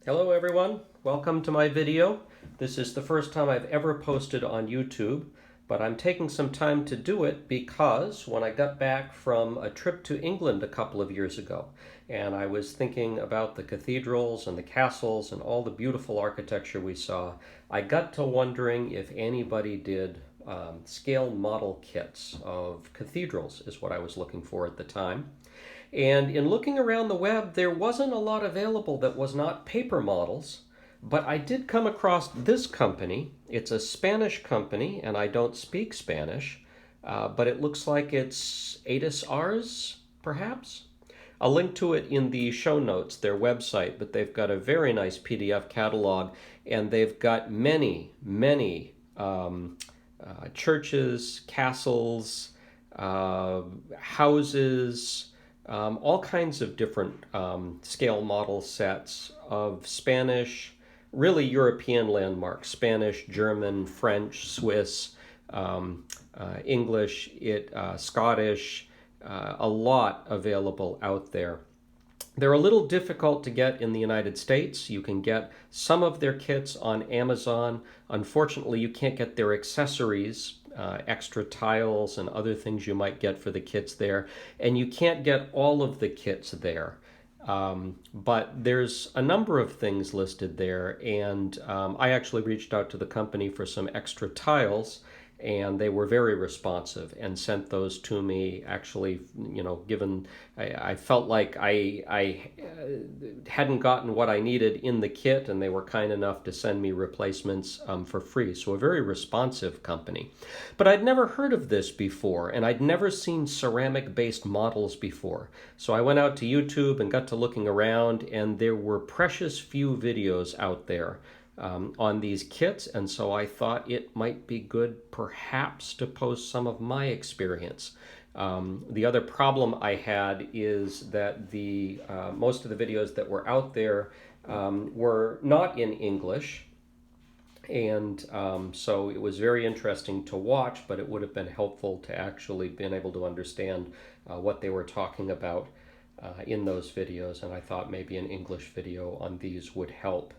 Hello everyone, welcome to my video. This is the first time I've ever posted on YouTube, but I'm taking some time to do it because when I got back from a trip to England a couple of years ago, and I was thinking about the cathedrals and the castles and all the beautiful architecture we saw, I got to wondering if anybody did scale model kits of cathedrals, is what I was looking for at the time. And in looking around the web, there wasn't a lot available that was not paper models, but I did come across this company. It's a Spanish company, and I don't speak Spanish, but it looks like it's Aedes Ars, perhaps? I'll link to it in the show notes, their website, but they've got a very nice PDF catalog, and they've got many churches, castles, houses, all kinds of different scale model sets of Spanish, really European landmarks, Spanish, German, French, Swiss, English, Scottish, a lot available out there. They're a little difficult to get in the United States. You can get some of their kits on Amazon. Unfortunately, you can't get their accessories, extra tiles and other things you might get for the kits there. And you can't get all of the kits there. But there's a number of things listed there. And I actually reached out to the company for some extra tiles, and they were very responsive and sent those to me. Actually, given I felt like I hadn't gotten what I needed in the kit, and they were kind enough to send me replacements for free. So a very responsive company. But I'd never heard of this before, and I'd never seen ceramic-based models before. So I went out to YouTube and got to looking around, and there were precious few videos out there on these kits, and so I thought it might be good perhaps to post some of my experience. The other problem I had is that the most of the videos that were out there were not in English, and so it was very interesting to watch, but it would have been helpful to actually been able to understand what they were talking about in those videos, and I thought maybe an English video on these would help.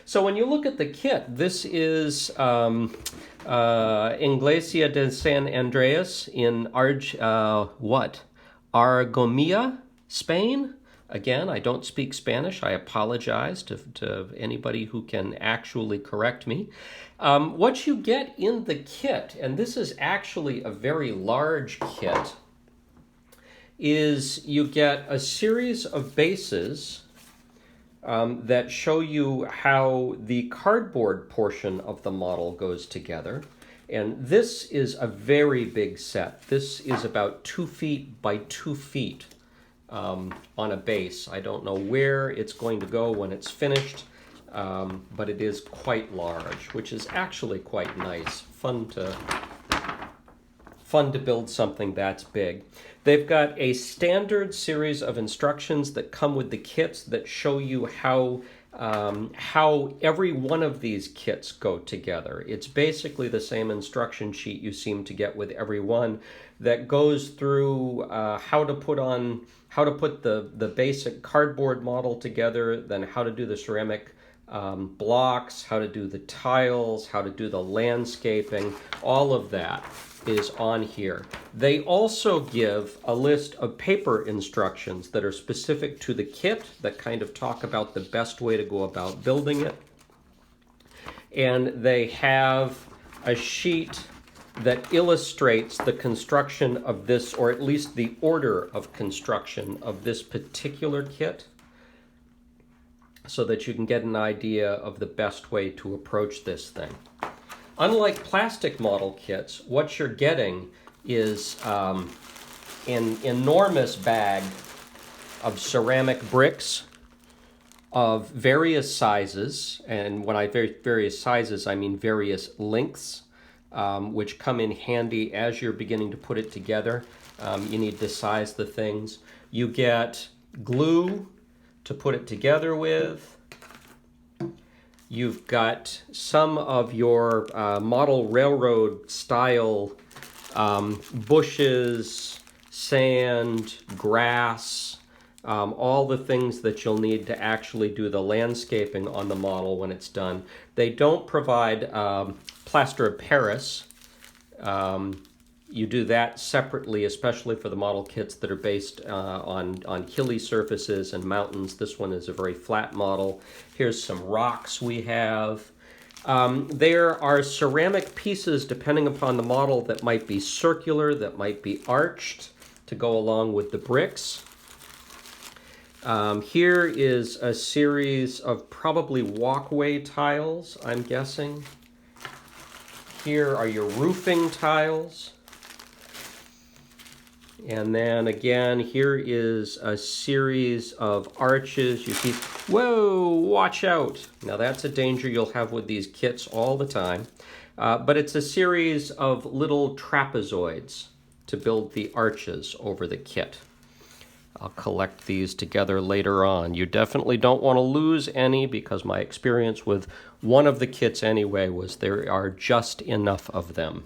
So when you look at the kit, this is Iglesia de San Andreas in Argomia, Spain. Again, I don't speak Spanish. I apologize to anybody who can actually correct me. What you get in the kit, and this is actually a very large kit, is you get a series of bases that show you how the cardboard portion of the model goes together. And this is a very big set. This is about 2 feet by 2 feet on a base. I don't know where it's going to go when it's finished, but it is quite large, which is actually quite nice. Fun to build something that's big. They've got a standard series of instructions that come with the kits that show you how every one of these kits go together. It's basically the same instruction sheet you seem to get with every one that goes through how to put the basic cardboard model together, then how to do the ceramic blocks, how to do the tiles, how to do the landscaping. All of that is on here. They also give a list of paper instructions that are specific to the kit that kind of talk about the best way to go about building it. And they have a sheet that illustrates the construction of this, or at least the order of construction of this particular kit, so that you can get an idea of the best way to approach this thing. Unlike plastic model kits, what you're getting is an enormous bag of ceramic bricks of various sizes, and when I say various sizes, I mean various lengths, which come in handy as you're beginning to put it together. You need to size the things. You get glue to put it together with. You've got some of your model railroad style bushes, sand, grass, all the things that you'll need to actually do the landscaping on the model when it's done. They don't provide plaster of Paris. You do that separately, especially for the model kits that are based on hilly surfaces and mountains. This one is a very flat model. Here's some rocks we have. There are ceramic pieces, depending upon the model, that might be circular, that might be arched to go along with the bricks. Here is a series of probably walkway tiles, I'm guessing. Here are your roofing tiles. And then again, here is a series of arches. You see, whoa, watch out. Now that's a danger you'll have with these kits all the time. But it's a series of little trapezoids to build the arches over the kit. I'll collect these together later on. You definitely don't want to lose any, because my experience with one of the kits anyway was there are just enough of them.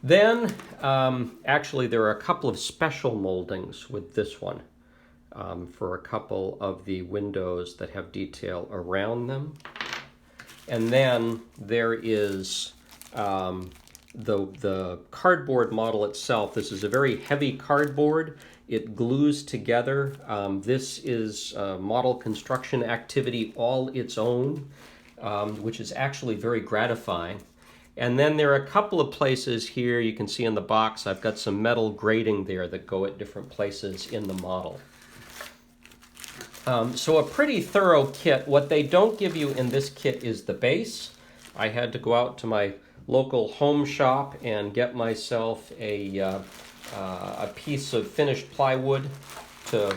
Then, actually, there are a couple of special moldings with this one for a couple of the windows that have detail around them. And then there is the cardboard model itself. This is a very heavy cardboard. It glues together. This is a model construction activity all its own, which is actually very gratifying. And then there are a couple of places here, you can see in the box, I've got some metal grating there that go at different places in the model. So a pretty thorough kit. What they don't give you in this kit is the base. I had to go out to my local home shop and get myself a piece of finished plywood to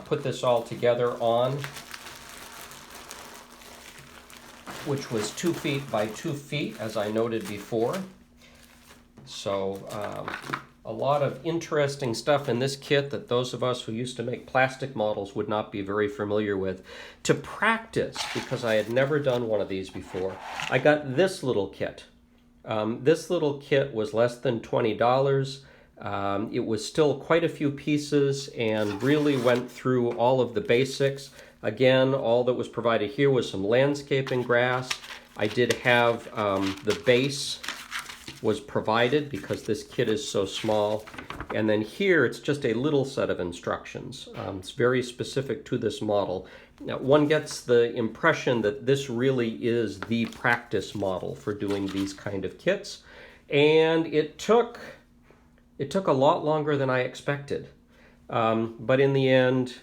put this all together on, which was 2 feet by 2 feet, as I noted before. So a lot of interesting stuff in this kit that those of us who used to make plastic models would not be very familiar with. To practice, because I had never done one of these before, I got this little kit. This little kit was less than $20. It was still quite a few pieces and really went through all of the basics. Again, all that was provided here was some landscaping grass. I did have the base was provided because this kit is so small. And then here, it's just a little set of instructions. It's very specific to this model. Now, one gets the impression that this really is the practice model for doing these kind of kits. And it took a lot longer than I expected. But in the end,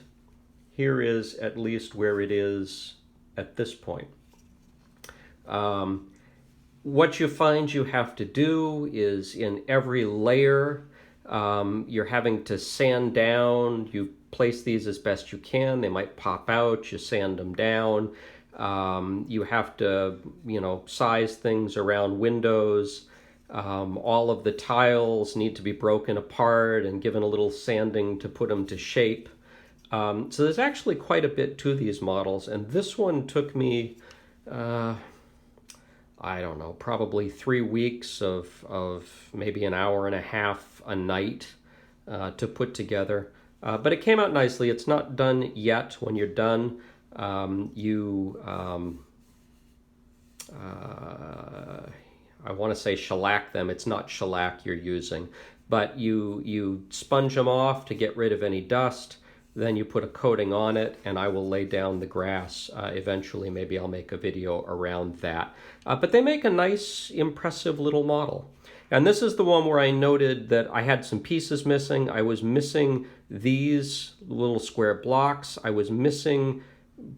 here is at least where it is at this point. What you find you have to do is in every layer, you're having to sand down. You place these as best you can. They might pop out. You sand them down. You have to, size things around windows. All of the tiles need to be broken apart and given a little sanding to put them to shape. So there's actually quite a bit to these models, and this one took me, I don't know, probably 3 weeks of maybe an hour and a half a night to put together. But it came out nicely. It's not done yet. When you're done, I want to say shellac them. It's not shellac you're using, but you sponge them off to get rid of any dust. Then you put a coating on it, and I will lay down the grass. Eventually, maybe I'll make a video around that. But they make a nice, impressive little model. And this is the one where I noted that I had some pieces missing. I was missing these little square blocks. I was missing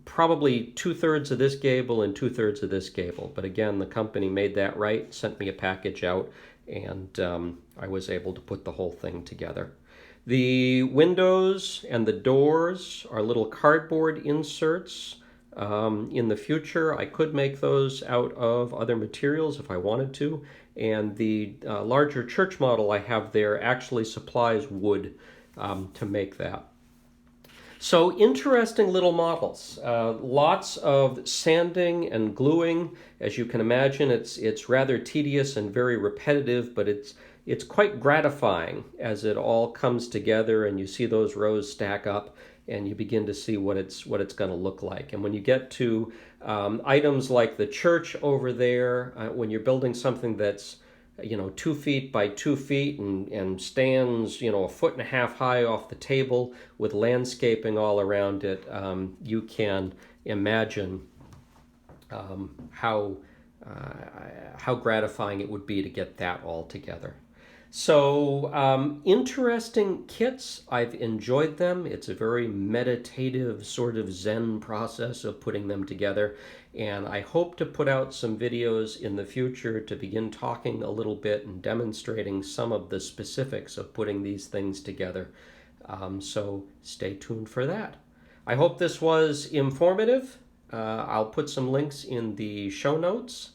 probably 2/3 of this gable and 2/3 of this gable. But again, the company made that right, sent me a package out, and I was able to put the whole thing together. The windows and the doors are little cardboard inserts. In the future, I could make those out of other materials if I wanted to. And the larger church model I have there actually supplies wood to make that. So interesting little models. Lots of sanding and gluing. As you can imagine, it's rather tedious and very repetitive, but it's quite gratifying as it all comes together and you see those rows stack up and you begin to see what it's going to look like. And when you get to items like the church over there, when you're building something that's 2 feet by 2 feet and stands a foot and a half high off the table with landscaping all around it, you can imagine how gratifying it would be to get that all together. So interesting kits. I've enjoyed them. It's a very meditative sort of Zen process of putting them together. And I hope to put out some videos in the future to begin talking a little bit and demonstrating some of the specifics of putting these things together. So stay tuned for that. I hope this was informative. I'll put some links in the show notes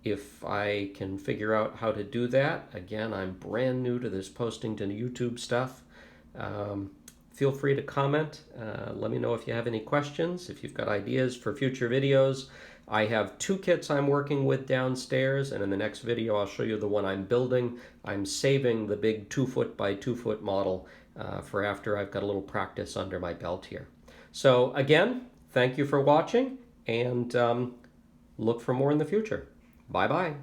if I can figure out how to do that. Again, I'm brand new to this posting to YouTube stuff. Feel free to comment. Let me know if you have any questions, if you've got ideas for future videos. I have 2 kits I'm working with downstairs, and in the next video I'll show you the one I'm building. I'm saving the big 2-foot by 2-foot model for after I've got a little practice under my belt here. So again, thank you for watching, and look for more in the future. Bye-bye.